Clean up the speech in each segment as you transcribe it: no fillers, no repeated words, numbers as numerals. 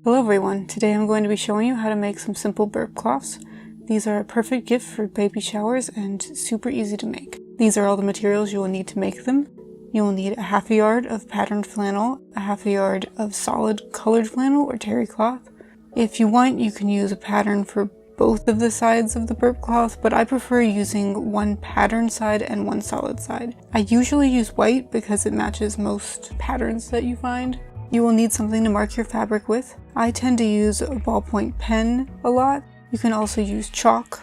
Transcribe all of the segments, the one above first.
Hello everyone, today I'm going to be showing you how to make some simple burp cloths. These are a perfect gift for baby showers and super easy to make. These are all the materials you will need to make them. You will need a half a yard of patterned flannel, a half a yard of solid colored flannel or terry cloth. If you want, you can use a pattern for both of the sides of the burp cloth, but I prefer using one pattern side and one solid side. I usually use white because it matches most patterns that you find. You will need something to mark your fabric with. I tend to use a ballpoint pen a lot. You can also use chalk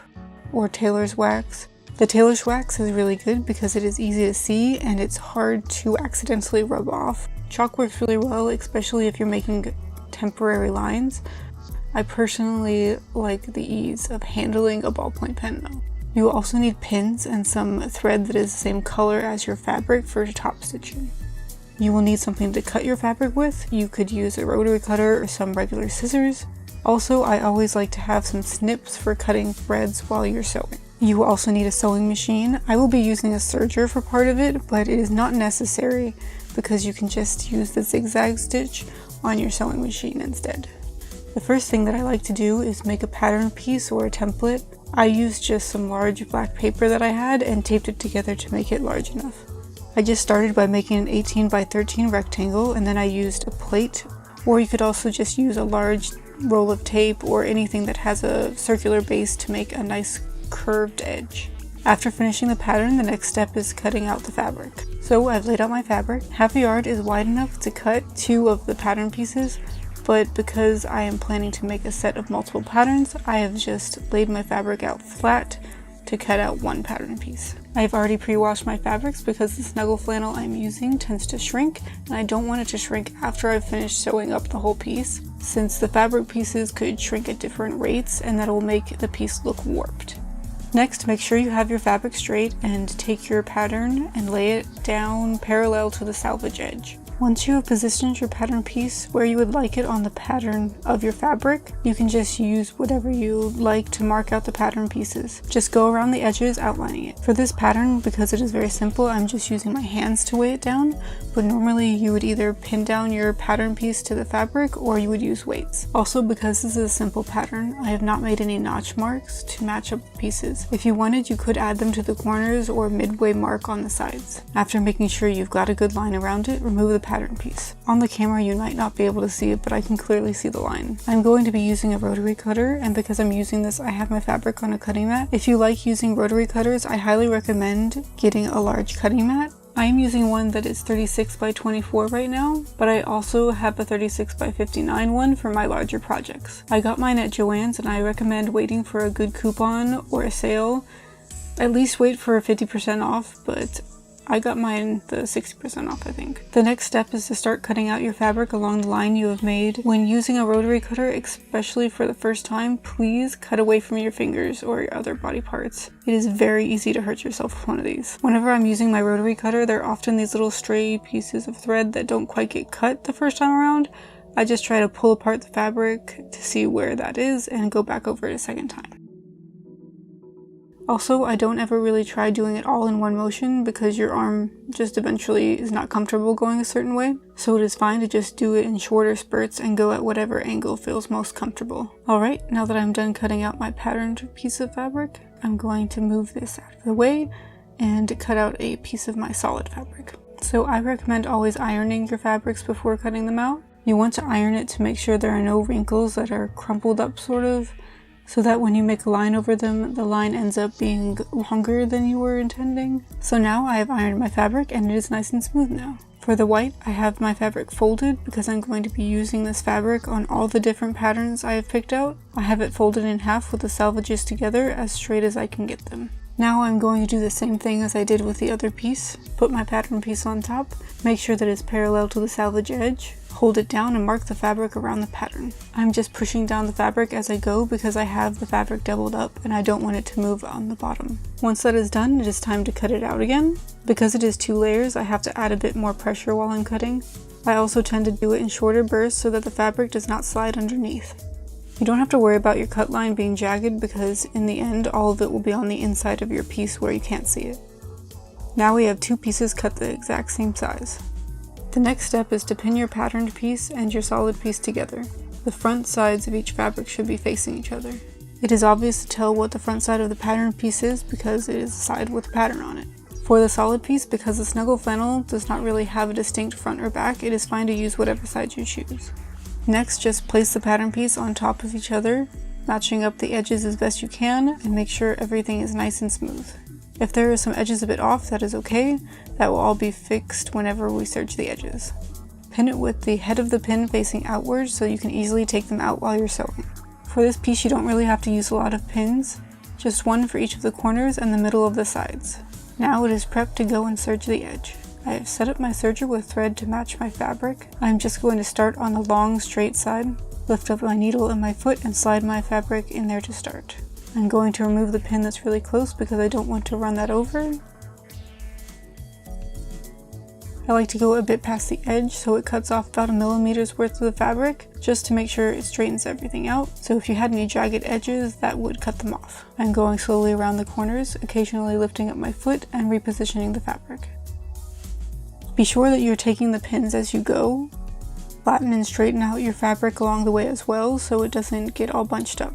or tailor's wax. The tailor's wax is really good because it is easy to see and it's hard to accidentally rub off. Chalk works really well, especially if you're making temporary lines. I personally like the ease of handling a ballpoint pen though. You will also need pins and some thread that is the same color as your fabric for top stitching. You will need something to cut your fabric with. You could use a rotary cutter or some regular scissors. Also, I always like to have some snips for cutting threads while you're sewing. You will also need a sewing machine. I will be using a serger for part of it, but it is not necessary because you can just use the zigzag stitch on your sewing machine instead. The first thing that I like to do is make a pattern piece or a template. I used just some large black paper that I had and taped it together to make it large enough. I just started by making an 18 by 13 rectangle, and then I used a plate, or you could also just use a large roll of tape or anything that has a circular base to make a nice curved edge. After finishing the pattern, the next step is cutting out the fabric. So I've laid out my fabric. Half a yard is wide enough to cut 2 of the pattern pieces, but because I am planning to make a set of multiple patterns, I have just laid my fabric out flat to cut out 1 pattern piece. I've already pre-washed my fabrics because the snuggle flannel I'm using tends to shrink, and I don't want it to shrink after I've finished sewing up the whole piece, since the fabric pieces could shrink at different rates and that will make the piece look warped. Next, make sure you have your fabric straight and take your pattern and lay it down parallel to the selvage edge. Once you have positioned your pattern piece where you would like it on the pattern of your fabric, you can just use whatever you like to mark out the pattern pieces. Just go around the edges outlining it. For this pattern, because it is very simple, I'm just using my hands to weigh it down, but normally you would either pin down your pattern piece to the fabric or you would use weights. Also, because this is a simple pattern, I have not made any notch marks to match up the pieces. If you wanted, you could add them to the corners or midway mark on the sides. After making sure you've got a good line around it, remove the pattern piece. On the camera you might not be able to see it, but I can clearly see the line. I'm going to be using a rotary cutter, and because I'm using this, I have my fabric on a cutting mat. If you like using rotary cutters, I highly recommend getting a large cutting mat. I am using one that is 36 by 24 right now, but I also have a 36 by 59 one for my larger projects. I got mine at Joann's, and I recommend waiting for a good coupon or a sale. At least wait for 50% off, but I got mine the 60% off, I think. The next step is to start cutting out your fabric along the line you have made. When using a rotary cutter, especially for the first time, please cut away from your fingers or your other body parts. It is very easy to hurt yourself with one of these. Whenever I'm using my rotary cutter, there are often these little stray pieces of thread that don't quite get cut the first time around. I just try to pull apart the fabric to see where that is and go back over it a second time. Also, I don't ever really try doing it all in one motion because your arm just eventually is not comfortable going a certain way. So it is fine to just do it in shorter spurts and go at whatever angle feels most comfortable. Alright, now that I'm done cutting out my patterned piece of fabric, I'm going to move this out of the way and cut out a piece of my solid fabric. So I recommend always ironing your fabrics before cutting them out. You want to iron it to make sure there are no wrinkles that are crumpled up sort of, so that when you make a line over them, the line ends up being longer than you were intending. So now I have ironed my fabric and it is nice and smooth now. For the white, I have my fabric folded because I'm going to be using this fabric on all the different patterns I have picked out. I have it folded in half with the selvages together as straight as I can get them. Now I'm going to do the same thing as I did with the other piece. Put my pattern piece on top, make sure that it's parallel to the selvage edge, hold it down and mark the fabric around the pattern. I'm just pushing down the fabric as I go because I have the fabric doubled up and I don't want it to move on the bottom. Once that is done, it is time to cut it out again. Because it is 2 layers, I have to add a bit more pressure while I'm cutting. I also tend to do it in shorter bursts so that the fabric does not slide underneath. You don't have to worry about your cut line being jagged because in the end all of it will be on the inside of your piece where you can't see it. Now we have 2 pieces cut the exact same size. The next step is to pin your patterned piece and your solid piece together. The front sides of each fabric should be facing each other. It is obvious to tell what the front side of the pattern piece is because it is the side with the pattern on it. For the solid piece, because the snuggle flannel does not really have a distinct front or back, it is fine to use whatever side you choose. Next, just place the pattern piece on top of each other, matching up the edges as best you can, and make sure everything is nice and smooth. If there are some edges a bit off, that is okay. That will all be fixed whenever we serge the edges. Pin it with the head of the pin facing outwards so you can easily take them out while you're sewing. For this piece you don't really have to use a lot of pins, just one for each of the corners and the middle of the sides. Now it is prepped to go and serge the edge. I have set up my serger with thread to match my fabric. I'm just going to start on the long straight side, lift up my needle and my foot and slide my fabric in there to start. I'm going to remove the pin that's really close because I don't want to run that over. I like to go a bit past the edge so it cuts off about 1 millimeter's worth of the fabric, just to make sure it straightens everything out. So if you had any jagged edges, that would cut them off. I'm going slowly around the corners, occasionally lifting up my foot and repositioning the fabric. Be sure that you're taking the pins as you go. Flatten and straighten out your fabric along the way as well so it doesn't get all bunched up.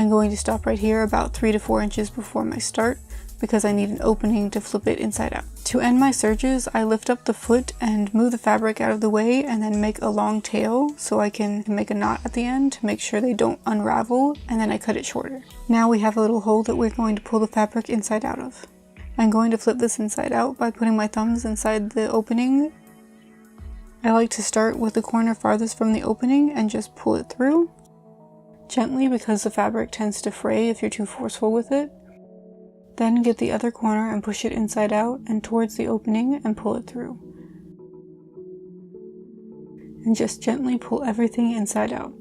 I'm going to stop right here about 3 to 4 inches before my start because I need an opening to flip it inside out. To end my serges, I lift up the foot and move the fabric out of the way and then make a long tail so I can make a knot at the end to make sure they don't unravel, and then I cut it shorter. Now we have a little hole that we're going to pull the fabric inside out of. I'm going to flip this inside out by putting my thumbs inside the opening. I like to start with the corner farthest from the opening and just pull it through. Gently because the fabric tends to fray if you're too forceful with it. Then get the other corner and push it inside out and towards the opening and pull it through. And just gently pull everything inside out.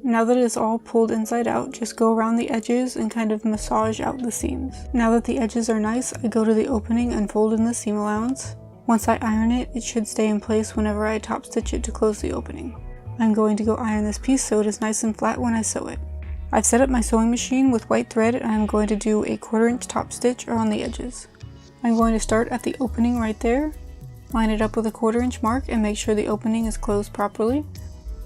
Now that it's all pulled inside out, just go around the edges and kind of massage out the seams. Now that the edges are nice, I go to the opening and fold in the seam allowance. Once I iron it, it should stay in place whenever I top stitch it to close the opening. I'm going to go iron this piece so it is nice and flat when I sew it. I've set up my sewing machine with white thread and I'm going to do a 1/4 inch top stitch around the edges. I'm going to start at the opening right there, line it up with a 1/4 inch mark and make sure the opening is closed properly.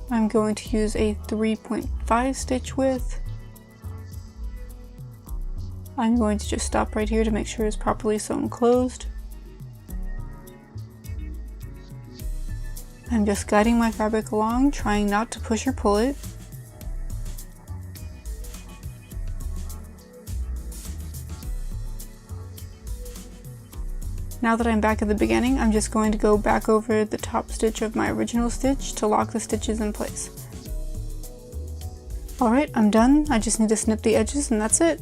I'm going to use a 3.5 stitch width. I'm going to just stop right here to make sure it's properly sewn closed. I'm just guiding my fabric along, trying not to push or pull it. Now that I'm back at the beginning, I'm just going to go back over the top stitch of my original stitch to lock the stitches in place. Alright, I'm done. I just need to snip the edges and that's it.